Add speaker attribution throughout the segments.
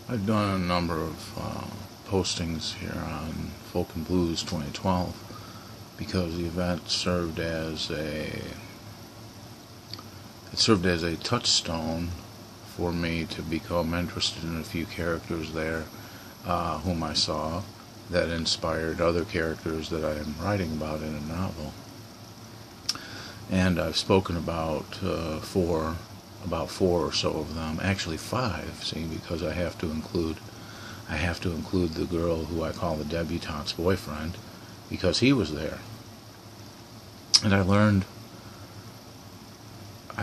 Speaker 1: I've done a number of postings here on Folk and Blues 2012 because the event served as a touchstone for me to become interested in a few characters there whom I saw that inspired other characters that I am writing about in a novel. And I've spoken about four or so of them, actually five, see, because I have to include the girl who I call the debutante's boyfriend, because he was there. And I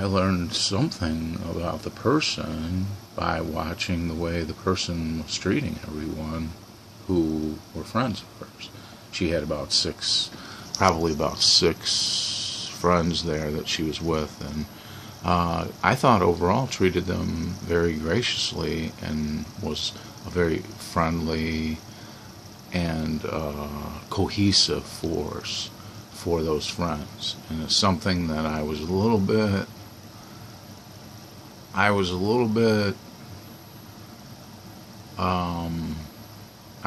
Speaker 1: learned something about the person by watching the way the person was treating everyone who were friends of hers. She had probably about six friends there that she was with, and I thought overall treated them very graciously and was a very friendly and cohesive force for those friends. And it's something that I was a little bit I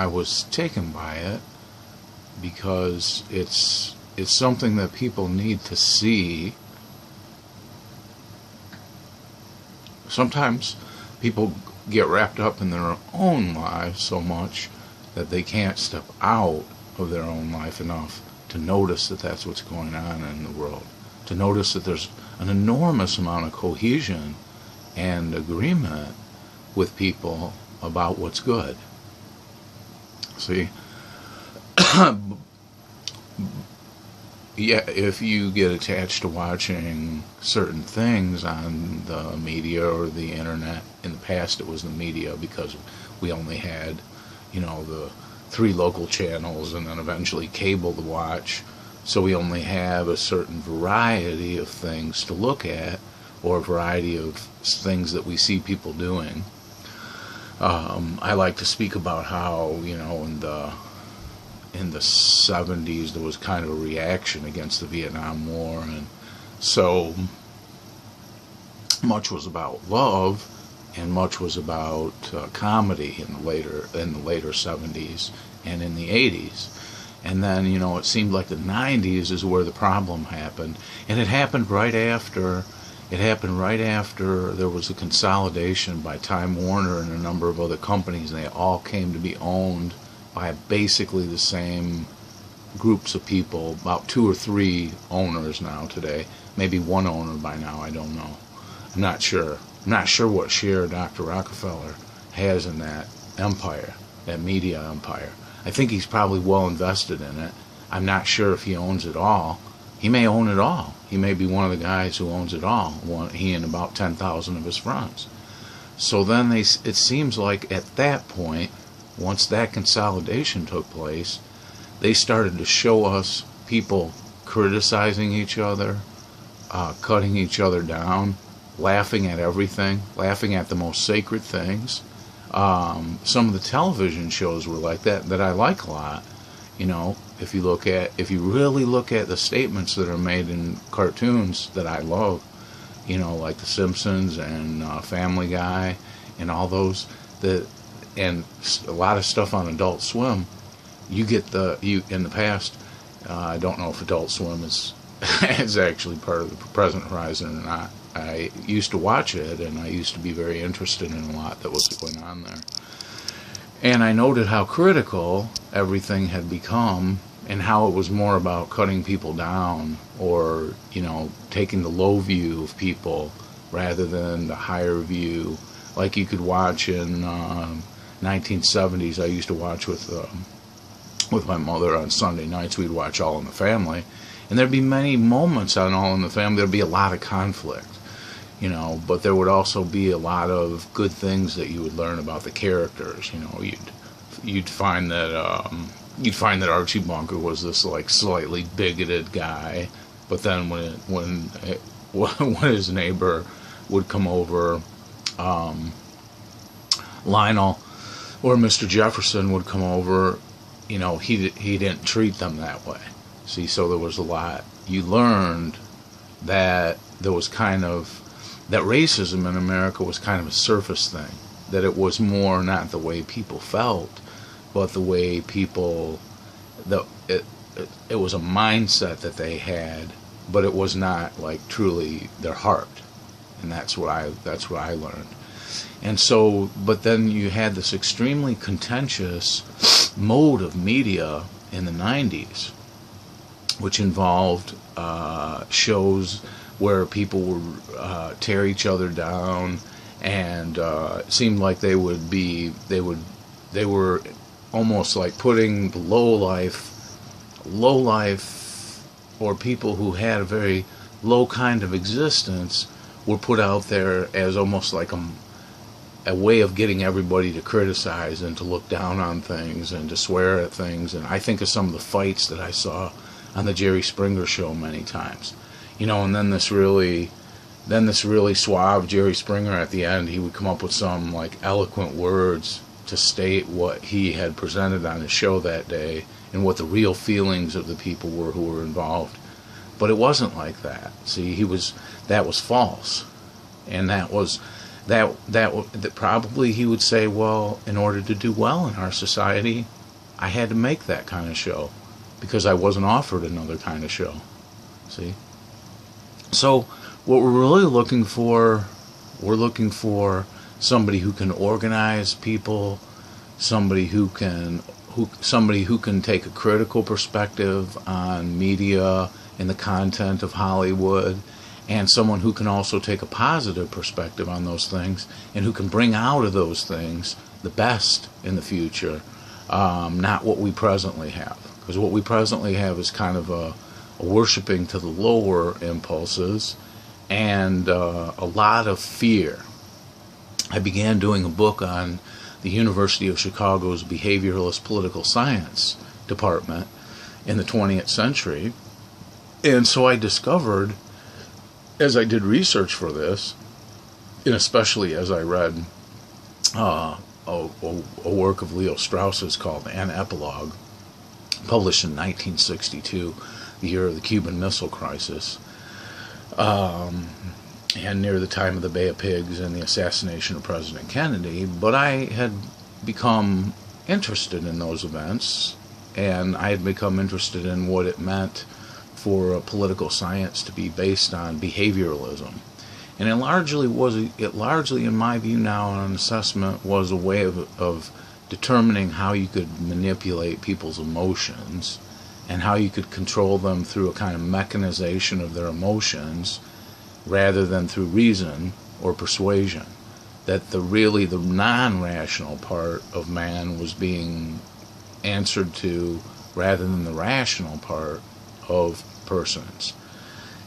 Speaker 1: was taken by it, because it's something that people need to see. Sometimes people get wrapped up in their own lives so much that they can't step out of their own life enough to notice that that's what's going on in the world, to notice that there's an enormous amount of cohesion and agreement with people about what's good. See, yeah, if you get attached to watching certain things on the media or the internet, in the past it was the media because we only had, the 3 local channels and then eventually cable to watch, so we only have a certain variety of things to look at, or a variety of things that we see people doing. I like to speak about how, in the 70s there was kind of a reaction against the Vietnam War, and so much was about love and much was about comedy in the later 70s and in the 80s. And then, it seemed like the 90s is where the problem happened, and it happened right after there was a consolidation by Time Warner and a number of other companies, and they all came to be owned by basically the same groups of people, about 2 or 3 owners now today, maybe 1 owner by now, I don't know. I'm not sure what share Dr. Rockefeller has in that empire, that media empire. I think he's probably well invested in it. I'm not sure if he owns it all. He may own it all. He may be one of the guys who owns it all, he and about 10,000 of his friends. So then it seems like at that point, once that consolidation took place, they started to show us people criticizing each other, cutting each other down, laughing at everything, laughing at the most sacred things. Some of the television shows were like that I like a lot. If you really look at the statements that are made in cartoons that I love, like The Simpsons and Family Guy and all those, and a lot of stuff on Adult Swim, in the past, I don't know if Adult Swim is actually part of the present horizon or not. I used to watch it, and I used to be very interested in a lot that was going on there. And I noted how critical everything had become, and how it was more about cutting people down, or, taking the low view of people rather than the higher view. Like you could watch in 1970s, I used to watch with my mother on Sunday nights. We'd watch All in the Family, and there'd be many moments on All in the Family. There'd be a lot of conflict, but there would also be a lot of good things that you would learn about the characters. You'd find that Archie Bunker was this like slightly bigoted guy, but then when his neighbor would come over, Lionel or Mr. Jefferson would come over, he didn't treat them that way. See, so there was a lot. You learned that there was that racism in America was kind of a surface thing, that it was more not the way people felt, but the way people, it was a mindset that they had, but it was not like truly their heart. And that's what I learned. And so, but then you had this extremely contentious mode of media in the 90s, which involved shows where people would tear each other down, and it seemed like they were almost like putting the low life, or people who had a very low kind of existence, were put out there as almost like a way of getting everybody to criticize and to look down on things and to swear at things. And I think of some of the fights that I saw on the Jerry Springer show many times, and then this really suave Jerry Springer at the end, he would come up with some like eloquent words to state what he had presented on his show that day and what the real feelings of the people were who were involved. But it wasn't like that. See, that was false. And that probably he would say, well, in order to do well in our society, I had to make that kind of show because I wasn't offered another kind of show. See? So what we're really looking for somebody who can organize people, somebody who can take a critical perspective on media and the content of Hollywood, and someone who can also take a positive perspective on those things and who can bring out of those things the best in the future, not what we presently have. Because what we presently have is kind of a worshiping to the lower impulses and a lot of fear. I began doing a book on the University of Chicago's behavioralist political science department in the 20th century. And so I discovered, as I did research for this, and especially as I read a work of Leo Strauss's called An Epilogue, published in 1962, the year of the Cuban Missile Crisis, and near the time of the Bay of Pigs and the assassination of President Kennedy. But I had become interested in those events, and I had become interested in what it meant for political science to be based on behavioralism. And it largely, in my view now, on an assessment, was a way of determining how you could manipulate people's emotions and how you could control them through a kind of mechanization of their emotions rather than through reason or persuasion. That the non-rational part of man was being answered to rather than the rational part of persons.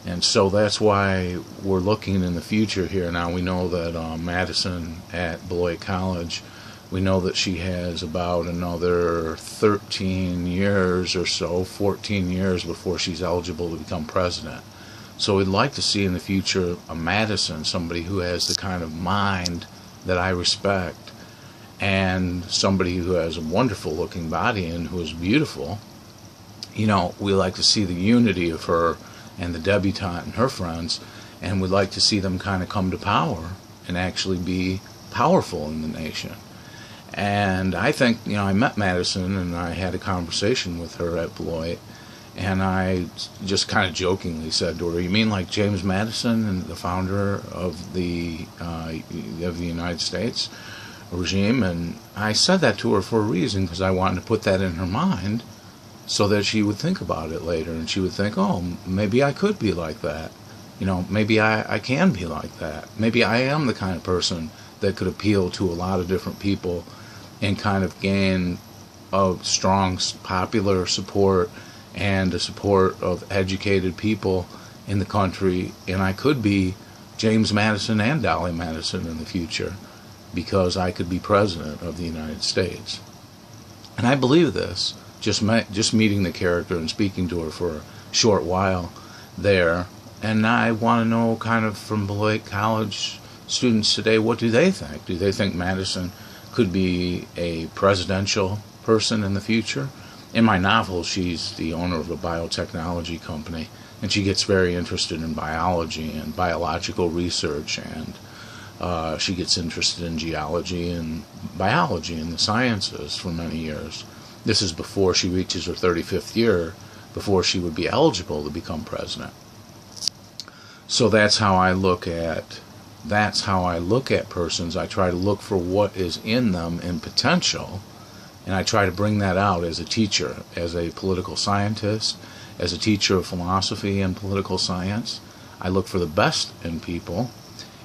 Speaker 1: And so that's why we're looking in the future here. Now we know that Madison at Beloit College, we know that she has about another 13 years or so, 14 years before she's eligible to become president. So we'd like to see in the future a Madison, somebody who has the kind of mind that I respect, and somebody who has a wonderful looking body and who is beautiful. We like to see the unity of her and the debutante and her friends, and we'd like to see them kind of come to power and actually be powerful in the nation. And I think, I met Madison and I had a conversation with her at Beloit, and I just kind of jokingly said to her, "You mean like James Madison, the founder of the United States regime?" And I said that to her for a reason, because I wanted to put that in her mind so that she would think about it later, and she would think, oh, maybe I could be like that. Maybe I can be like that. Maybe I am the kind of person that could appeal to a lot of different people and kind of gain a strong popular support and the support of educated people in the country, and I could be James Madison and Dolly Madison in the future, because I could be president of the United States. And I believe this, just meeting the character and speaking to her for a short while there. And I want to know, kind of from Beloit College students today, what do they think? Do they think Madison could be a presidential person in the future? In my novel, she's the owner of a biotechnology company, and she gets very interested in biology and biological research and She gets interested in geology and biology and the sciences for many years. This is before she reaches her 35th year, before she would be eligible to become president. So that's how I look at persons. I try to look for what is in them in potential, and I try to bring that out as a teacher, as a political scientist, as a teacher of philosophy and political science. I look for the best in people,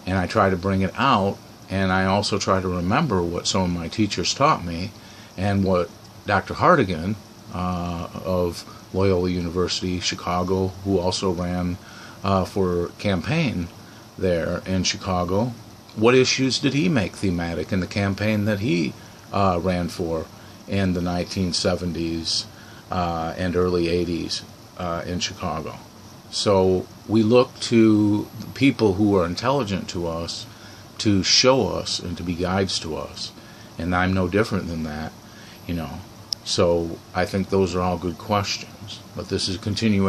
Speaker 1: and I try to bring it out, and I also try to remember what some of my teachers taught me, and what Dr. Hartigan of Loyola University, Chicago, who also ran for campaign there in Chicago, what issues did he make thematic in the campaign that he ran for in the 1970s and early 80s in Chicago? So we look to people who are intelligent to us to show us and to be guides to us. And I'm no different than that, you know. So I think those are all good questions. But this is continuing.